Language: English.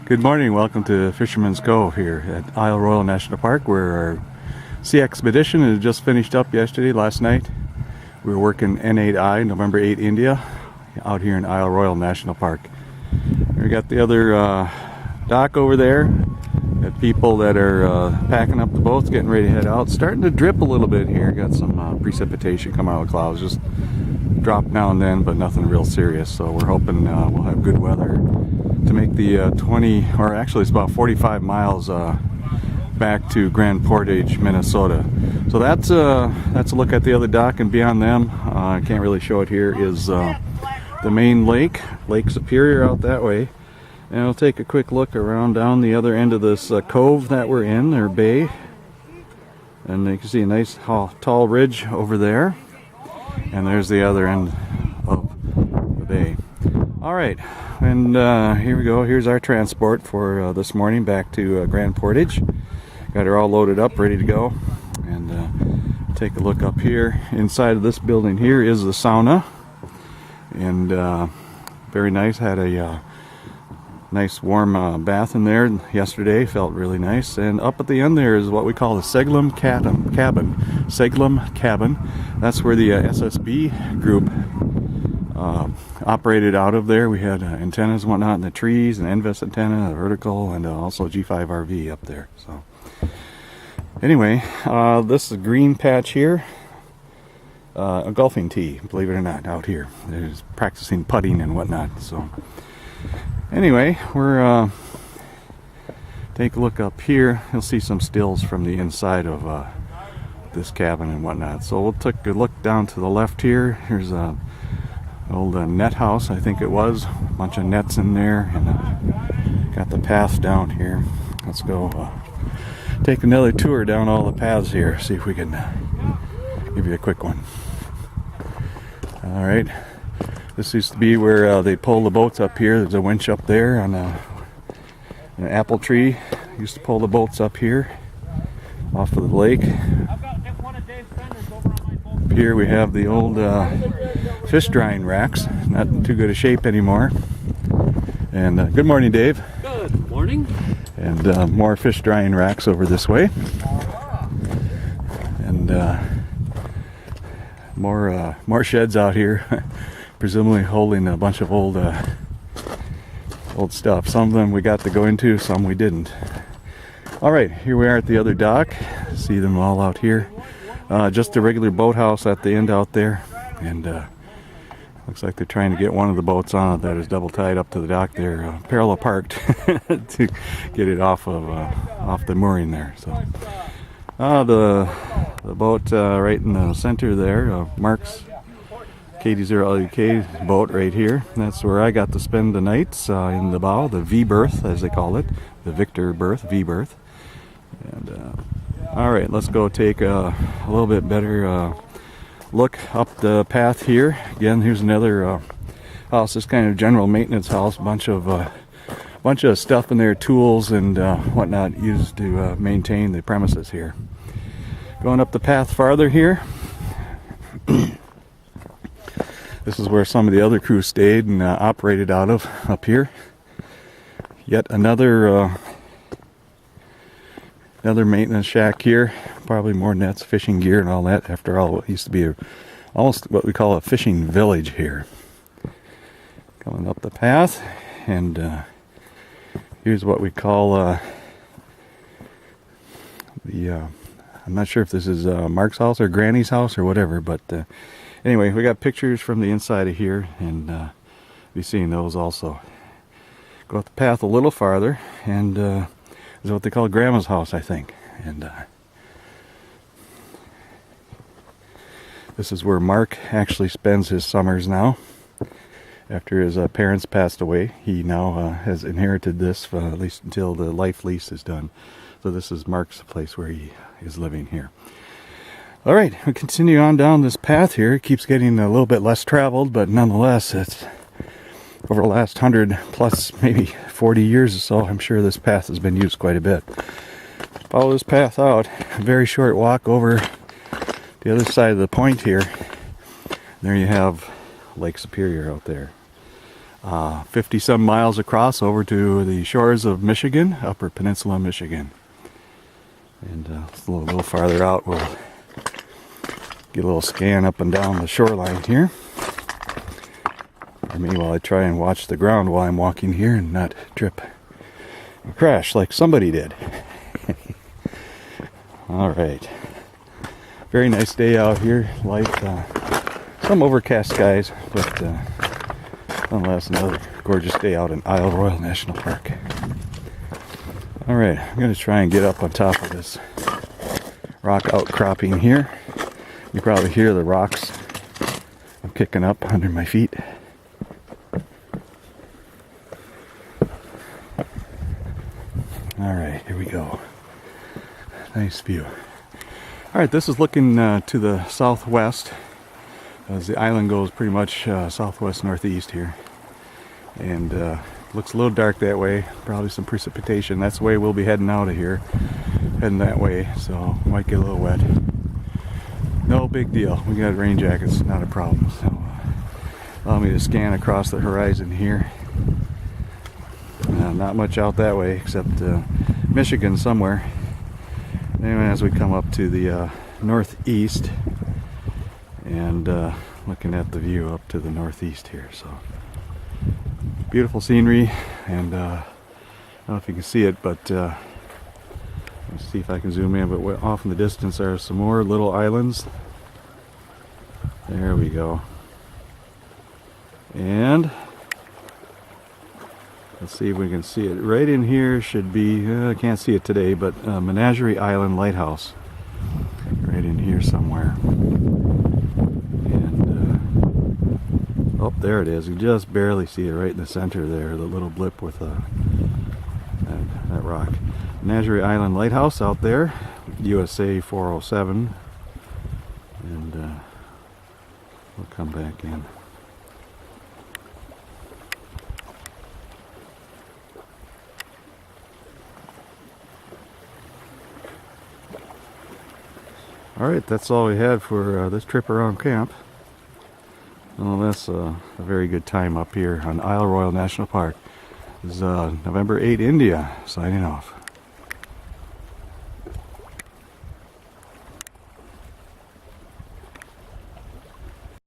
Good morning, welcome to Fisherman's Cove here at Isle Royale National Park, where our CXpedition had just finished up last night. We were working N8I, November 8, India, out here in Isle Royale National Park. We got the other dock over there. Got people that are packing up the boats, getting ready to head out. Starting to drip a little bit here. Got some precipitation coming out of the clouds, just drop now and then, but nothing real serious. So we're hoping we'll have good weather to make the 20, or actually it's about 45 miles back to Grand Portage, Minnesota. So that's a look at the other dock, and beyond them, I can't really show it here, is the main lake, Lake Superior out that way. And I'll take a quick look around down the other end of this cove that we're in, or bay. And you can see a nice tall ridge over there. And there's the other end of the bay. Alright, and here we go. Here's our transport for this morning back to Grand Portage. Got her all loaded up, ready to go. And take a look up here. Inside of this building here is the sauna. And very nice. Had a nice warm bath in there yesterday. Felt really nice. And up at the end there is what we call the Seglem cabin. Seglem cabin. That's where the SSB group operated out of there. We had antennas and whatnot in the trees, an NVS antenna, a vertical, and also G5RV up there. So anyway, this is a green patch here. A golfing tee, believe it or not, out here. They're just practicing putting and whatnot. So anyway, we're take a look up here. You'll see some stills from the inside of this cabin and whatnot. So we'll take a look down to the left here. Here's a old net house, I think it was. A bunch of nets in there, and got the path down here. Let's go take another tour down all the paths here. See if we can give you a quick one. All right. This used to be where they pull the boats up here. There's a winch up there on an apple tree. Used to pull the boats up here off of the lake. Up here we have the old fish drying racks. Not in too good a shape anymore. And good morning, Dave. Good morning. And more fish drying racks over this way. And more sheds out here. Presumably holding a bunch of old stuff. Some of them we got to go into, some we didn't. Alright, here we are at the other dock. See them all out here. Just a regular boathouse at the end out there. And looks like they're trying to get one of the boats on it that is double tied up to the dock there, parallel parked to get it off the mooring there. So the boat right in the center there, Mark's KD0LUK boat right here. That's where I got to spend the nights in the bow, the V berth as they call it, the Victor berth, V berth. And all right, let's go take a little bit better look up the path here. Again, here's another house. This kind of general maintenance house. Bunch of stuff in there, tools and whatnot used to maintain the premises here. Going up the path farther here. This is where some of the other crew stayed and operated out of, up here. Yet another maintenance shack here. Probably more nets, fishing gear and all that. After all, what used to be almost what we call a fishing village here. Going up the path, and here's what we call I'm not sure if this is Mark's house or Granny's house or whatever, but anyway, we got pictures from the inside of here, and be seeing those also. Go up the path a little farther, and this is what they call Grandma's house, I think. And this is where Mark actually spends his summers now. After his parents passed away, he now has inherited this at least until the life lease is done. So this is Mark's place where he is living here. Alright, we continue on down this path here. It keeps getting a little bit less traveled, but nonetheless, it's over the last 100 plus maybe 40 years or so. I'm sure this path has been used quite a bit. Follow this path out. A very short walk over the other side of the point here. There you have Lake Superior out there. 50 some miles across over to the shores of Michigan, Upper Peninsula, Michigan. And a little farther out, we'll get a little scan up and down the shoreline here. And meanwhile, I try and watch the ground while I'm walking here and not trip and crash like somebody did. All right. Very nice day out here. Light, some overcast skies, but nonetheless, another gorgeous day out in Isle Royale National Park. All right, I'm going to try and get up on top of this rock outcropping here. You probably hear the rocks I'm kicking up under my feet. All right, here we go. Nice view. All right, this is looking to the southwest, as the island goes pretty much southwest northeast here, and looks a little dark that way. Probably some precipitation. That's the way we'll be heading out of here, heading that way, so might get a little wet. No big deal. We got rain jackets, not a problem. So allow me to scan across the horizon here. Not much out that way except Michigan somewhere. Anyway, as we come up to the northeast, and looking at the view up to the northeast here, so beautiful scenery. And I don't know if you can see it, but let's see if I can zoom in. But off in the distance are some more little islands. There we go. And let's see if we can see it. Right in here should be, I can't see it today, but Menagerie Island Lighthouse. Right in here somewhere. And, oh, there it is. You just barely see it right in the center there, the little blip with that rock. Menagerie Island Lighthouse out there, USA 407. And we'll come back in. Alright, that's all we had for this trip around camp. Well, that's a very good time up here on Isle Royale National Park. This is November 8, India, signing off.